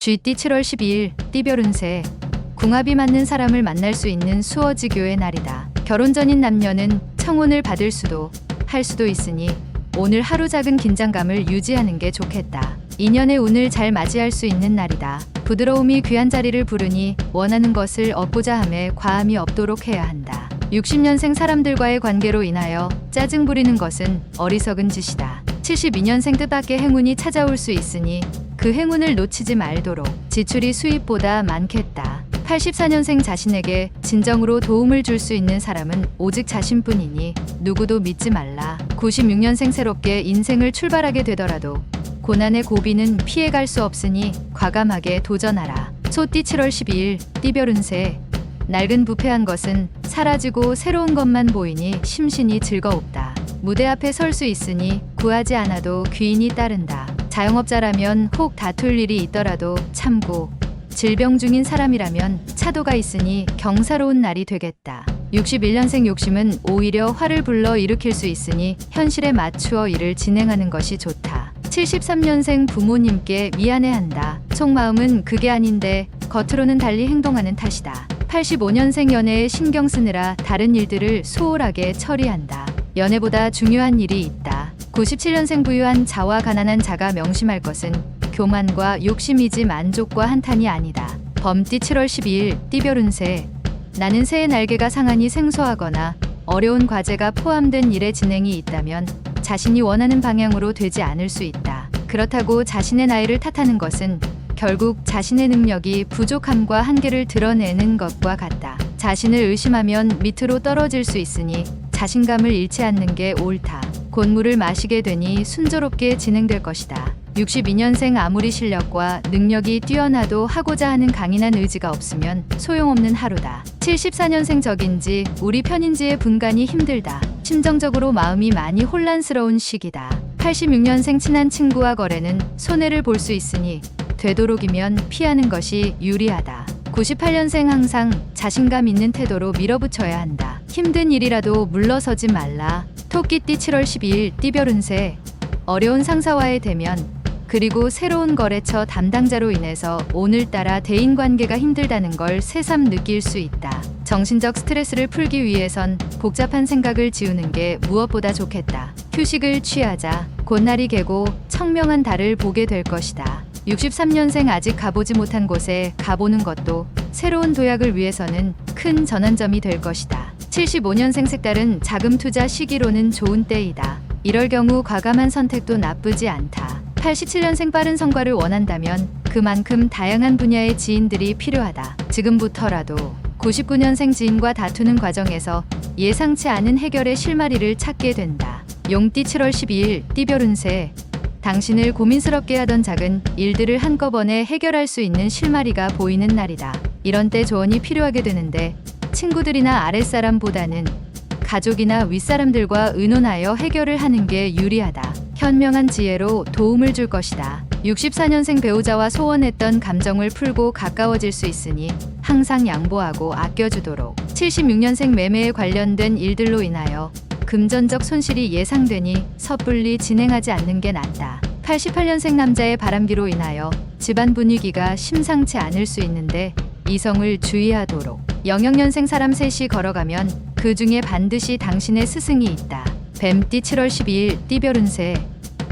쥐띠 7월 12일 띠별 운세. 궁합이 맞는 사람을 만날 수 있는 수어지교의 날이다. 결혼 전인 남녀는 청혼을 받을 수도 할 수도 있으니 오늘 하루 작은 긴장감을 유지하는 게 좋겠다. 인연의 운을 잘 맞이할 수 있는 날이다. 부드러움이 귀한 자리를 부르니 원하는 것을 얻고자 함에 과함이 없도록 해야 한다. 60년생 사람들과의 관계로 인하여 짜증 부리는 것은 어리석은 짓이다. 72년생 뜻밖의 행운이 찾아올 수 있으니 그 행운을 놓치지 말도록. 지출이 수입보다 많겠다. 84년생 자신에게 진정으로 도움을 줄 수 있는 사람은 오직 자신뿐이니 누구도 믿지 말라. 96년생 새롭게 인생을 출발하게 되더라도 고난의 고비는 피해갈 수 없으니 과감하게 도전하라. 소띠 7월 12일 띠별 운세. 낡은 부패한 것은 사라지고 새로운 것만 보이니 심신이 즐거웁다. 무대 앞에 설 수 있으니 구하지 않아도 귀인이 따른다. 자영업자라면 혹 다툴 일이 있더라도 참고, 질병 중인 사람이라면 차도가 있으니 경사로운 날이 되겠다. 61년생 욕심은 오히려 화를 불러 일으킬 수 있으니 현실에 맞추어 일을 진행하는 것이 좋다. 73년생 부모님께 미안해한다. 속마음은 그게 아닌데 겉으로는 달리 행동하는 탓이다. 85년생 연애에 신경 쓰느라 다른 일들을 소홀하게 처리한다. 연애보다 중요한 일이 있다. 97년생 부유한 자와 가난한 자가 명심할 것은 교만과 욕심이지 만족과 한탄이 아니다. 범띠 7월 12일 띠별 운세. 나는 새의 날개가 상한이 생소하거나 어려운 과제가 포함된 일의 진행이 있다면 자신이 원하는 방향으로 되지 않을 수 있다. 그렇다고 자신의 나이를 탓하는 것은 결국 자신의 능력이 부족함과 한계를 드러내는 것과 같다. 자신을 의심하면 밑으로 떨어질 수 있으니 자신감을 잃지 않는 게 옳다. 곧 물을 마시게 되니 순조롭게 진행될 것이다. 62년생 아무리 실력과 능력이 뛰어나도 하고자 하는 강인한 의지가 없으면 소용없는 하루다. 74년생 적인지 우리 편인지의 분간이 힘들다. 심정적으로 마음이 많이 혼란스러운 시기다. 86년생 친한 친구와 거래는 손해를 볼 수 있으니 되도록이면 피하는 것이 유리하다. 98년생 항상 자신감 있는 태도로 밀어붙여야 한다. 힘든 일이라도 물러서지 말라. 토끼띠 7월 12일 띠별 운세. 어려운 상사와의 대면 그리고 새로운 거래처 담당자로 인해서 오늘따라 대인관계가 힘들다는 걸 새삼 느낄 수 있다. 정신적 스트레스를 풀기 위해선 복잡한 생각을 지우는 게 무엇보다 좋겠다. 휴식을 취하자. 곧 날이 개고 청명한 달을 보게 될 것이다. 63년생 아직 가보지 못한 곳에 가보는 것도 새로운 도약을 위해서는 큰 전환점이 될 것이다. 75년생 색다른 자금 투자 시기로는 좋은 때이다. 이럴 경우 과감한 선택도 나쁘지 않다. 87년생 빠른 성과를 원한다면 그만큼 다양한 분야의 지인들이 필요하다. 지금부터라도. 99년생 지인과 다투는 과정에서 예상치 않은 해결의 실마리를 찾게 된다. 용띠 7월 12일 띠별 운세. 당신을 고민스럽게 하던 작은 일들을 한꺼번에 해결할 수 있는 실마리가 보이는 날이다. 이런 때 조언이 필요하게 되는데 친구들이나 아랫사람보다는 가족이나 윗사람들과 의논하여 해결을 하는 게 유리하다. 현명한 지혜로 도움을 줄 것이다. 64년생 배우자와 소원했던 감정을 풀고 가까워질 수 있으니 항상 양보하고 아껴주도록. 76년생 매매에 관련된 일들로 인하여 금전적 손실이 예상되니 섣불리 진행하지 않는 게 낫다. 88년생 남자의 바람기로 인하여 집안 분위기가 심상치 않을 수 있는데 이성을 주의하도록. 00년생 사람 셋이 걸어가면 그 중에 반드시 당신의 스승이 있다. 뱀띠 7월 12일 띠별 운세.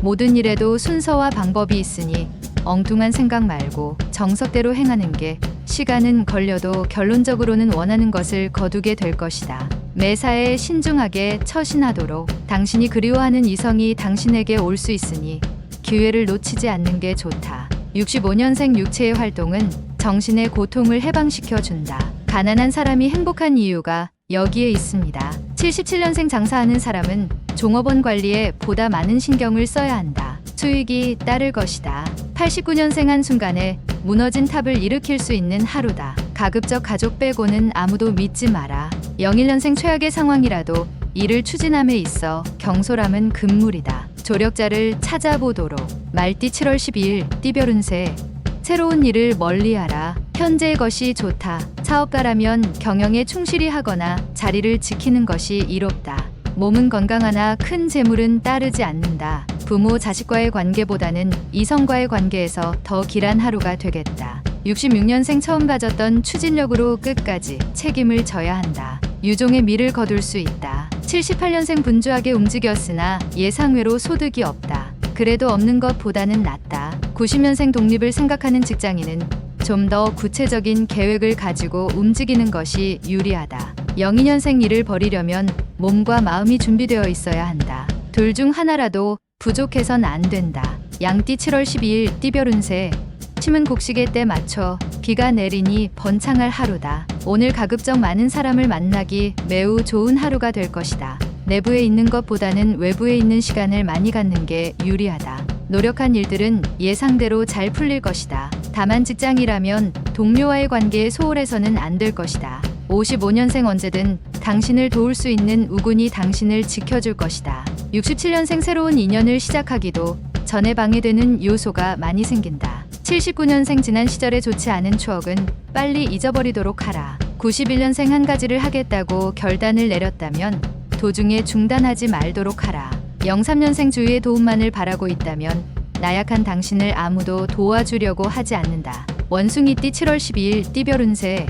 모든 일에도 순서와 방법이 있으니 엉뚱한 생각 말고 정석대로 행하는 게 시간은 걸려도 결론적으로는 원하는 것을 거두게 될 것이다. 매사에 신중하게 처신하도록. 당신이 그리워하는 이성이 당신에게 올 수 있으니 기회를 놓치지 않는 게 좋다. 65년생 육체의 활동은 정신의 고통을 해방시켜준다. 가난한 사람이 행복한 이유가 여기에 있습니다. 77년생 장사하는 사람은 종업원 관리에 보다 많은 신경을 써야 한다. 수익이 따를 것이다. 89년생 한순간에 무너진 탑을 일으킬 수 있는 하루다. 가급적 가족 빼고는 아무도 믿지 마라. 01년생 최악의 상황이라도 일을 추진함에 있어 경솔함은 금물이다. 조력자를 찾아보도록. 말띠 7월 12일 띠별 운세. 새로운 일을 멀리하라. 현재의 것이 좋다. 사업가라면 경영에 충실히 하거나 자리를 지키는 것이 이롭다. 몸은 건강하나 큰 재물은 따르지 않는다. 부모 자식과의 관계보다는 이성과의 관계에서 더 길한 하루가 되겠다. 66년생 처음 가졌던 추진력으로 끝까지 책임을 져야 한다. 유종의 미를 거둘 수 있다. 78년생 분주하게 움직였으나 예상외로 소득이 없다. 그래도 없는 것보다는 낫다. 90년생 독립을 생각하는 직장인은 좀 더 구체적인 계획을 가지고 움직이는 것이 유리하다. 02년생 일을 벌이려면 몸과 마음이 준비되어 있어야 한다. 둘 중 하나라도 부족해선 안 된다. 양띠 7월 12일 띠별 운세. 침은 곡식의 때 맞춰 비가 내리니 번창할 하루다. 오늘 가급적 많은 사람을 만나기 매우 좋은 하루가 될 것이다. 내부에 있는 것보다는 외부에 있는 시간을 많이 갖는 게 유리하다. 노력한 일들은 예상대로 잘 풀릴 것이다. 다만 직장이라면 동료와의 관계에 소홀해서는 안 될 것이다. 55년생 언제든 당신을 도울 수 있는 우군이 당신을 지켜줄 것이다. 67년생 새로운 인연을 시작하기도 전에 방해되는 요소가 많이 생긴다. 79년생 지난 시절에 좋지 않은 추억은 빨리 잊어버리도록 하라. 91년생 한 가지를 하겠다고 결단을 내렸다면 도중에 중단하지 말도록 하라. 03년생 주위의 도움만을 바라고 있다면 나약한 당신을 아무도 도와주려고 하지 않는다. 원숭이띠 7월 12일 띠별 운세.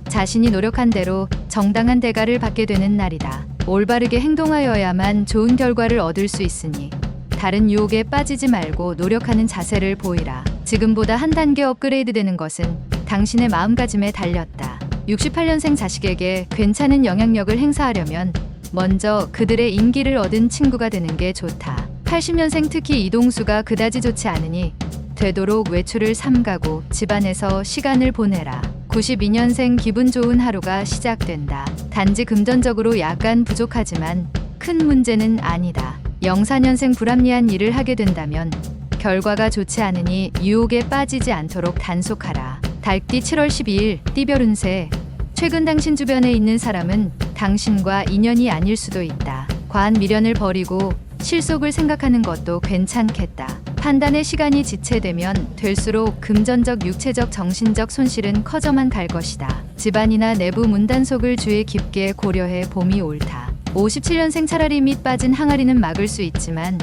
자신이 노력한 대로 정당한 대가를 받게 되는 날이다. 올바르게 행동하여야만 좋은 결과를 얻을 수 있으니 다른 유혹에 빠지지 말고 노력하는 자세를 보이라. 지금보다 한 단계 업그레이드 되는 것은 당신의 마음가짐에 달렸다. 68년생 자식에게 괜찮은 영향력을 행사하려면 먼저 그들의 인기를 얻은 친구가 되는 게 좋다. 80년생 특히 이동수가 그다지 좋지 않으니 되도록 외출을 삼가고 집안에서 시간을 보내라. 92년생 기분 좋은 하루가 시작된다. 단지 금전적으로 약간 부족하지만 큰 문제는 아니다. 04년생 불합리한 일을 하게 된다면 결과가 좋지 않으니 유혹에 빠지지 않도록 단속하라. 달띠 7월 12일 띠별 운세. 최근 당신 주변에 있는 사람은 당신과 인연이 아닐 수도 있다. 과한 미련을 버리고 실속을 생각하는 것도 괜찮겠다. 판단의 시간이 지체되면 될수록 금전적, 육체적, 정신적 손실은 커져만 갈 것이다. 집안이나 내부 문단속을 주의 깊게 고려해 봄이 옳다. 57년생 차라리 밑 빠진 항아리는 막을 수 있지만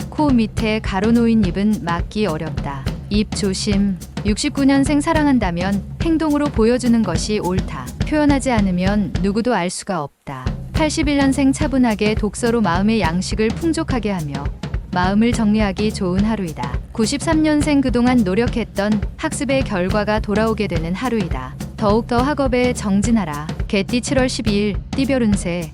코 밑에 가로놓인 입은 막기 어렵다. 입 조심. 69년생 사랑한다면 행동으로 보여주는 것이 옳다. 표현하지 않으면 누구도 알 수가 없다. 81년생 차분하게 독서로 마음의 양식을 풍족하게 하며 마음을 정리하기 좋은 하루이다. 93년생 그동안 노력했던 학습의 결과가 돌아오게 되는 하루이다. 더욱더 학업에 정진하라. 개띠 7월 12일 띠별 운세.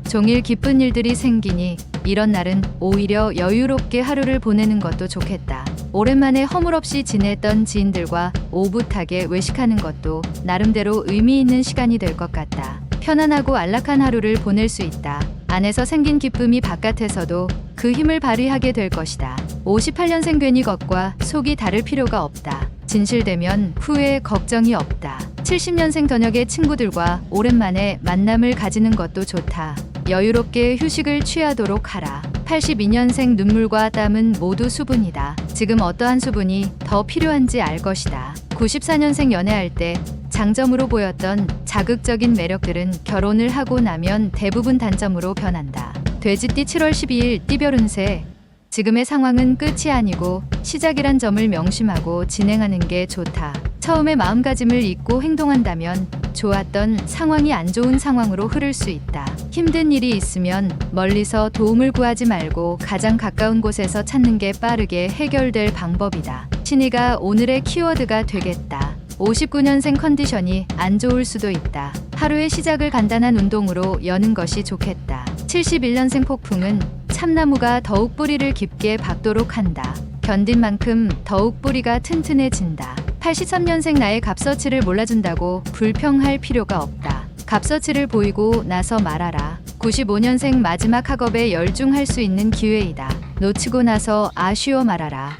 종일 기쁜 일들이 생기니 이런 날은 오히려 여유롭게 하루를 보내는 것도 좋겠다. 오랜만에 허물없이 지냈던 지인들과 오붓하게 외식하는 것도 나름대로 의미 있는 시간이 될 것 같다. 편안하고 안락한 하루를 보낼 수 있다. 안에서 생긴 기쁨이 바깥에서도 그 힘을 발휘하게 될 것이다. 58년생 괜히 겉과 속이 다를 필요가 없다. 진실되면 후에 걱정이 없다. 70년생 저녁에 친구들과 오랜만에 만남을 가지는 것도 좋다. 여유롭게 휴식을 취하도록 하라. 82년생 눈물과 땀은 모두 수분이다. 지금 어떠한 수분이 더 필요한지 알 것이다. 94년생 연애할 때 장점으로 보였던 자극적인 매력들은 결혼을 하고 나면 대부분 단점으로 변한다. 돼지띠 7월 12일 띠별 운세. 지금의 상황은 끝이 아니고 시작이란 점을 명심하고 진행하는 게 좋다. 처음에 마음가짐을 잊고 행동한다면 좋았던 상황이 안 좋은 상황으로 흐를 수 있다. 힘든 일이 있으면 멀리서 도움을 구하지 말고 가장 가까운 곳에서 찾는 게 빠르게 해결될 방법이다. 신의가 오늘의 키워드가 되겠다. 59년생 컨디션이 안 좋을 수도 있다. 하루의 시작을 간단한 운동으로 여는 것이 좋겠다. 71년생 폭풍은 참나무가 더욱 뿌리를 깊게 박도록 한다. 견딘 만큼 더욱 뿌리가 튼튼해진다. 83년생 나의 값어치를 몰라준다고 불평할 필요가 없다. 값어치를 보이고 나서 말하라. 95년생 마지막 학업에 열중할 수 있는 기회이다. 놓치고 나서 아쉬워 말아라.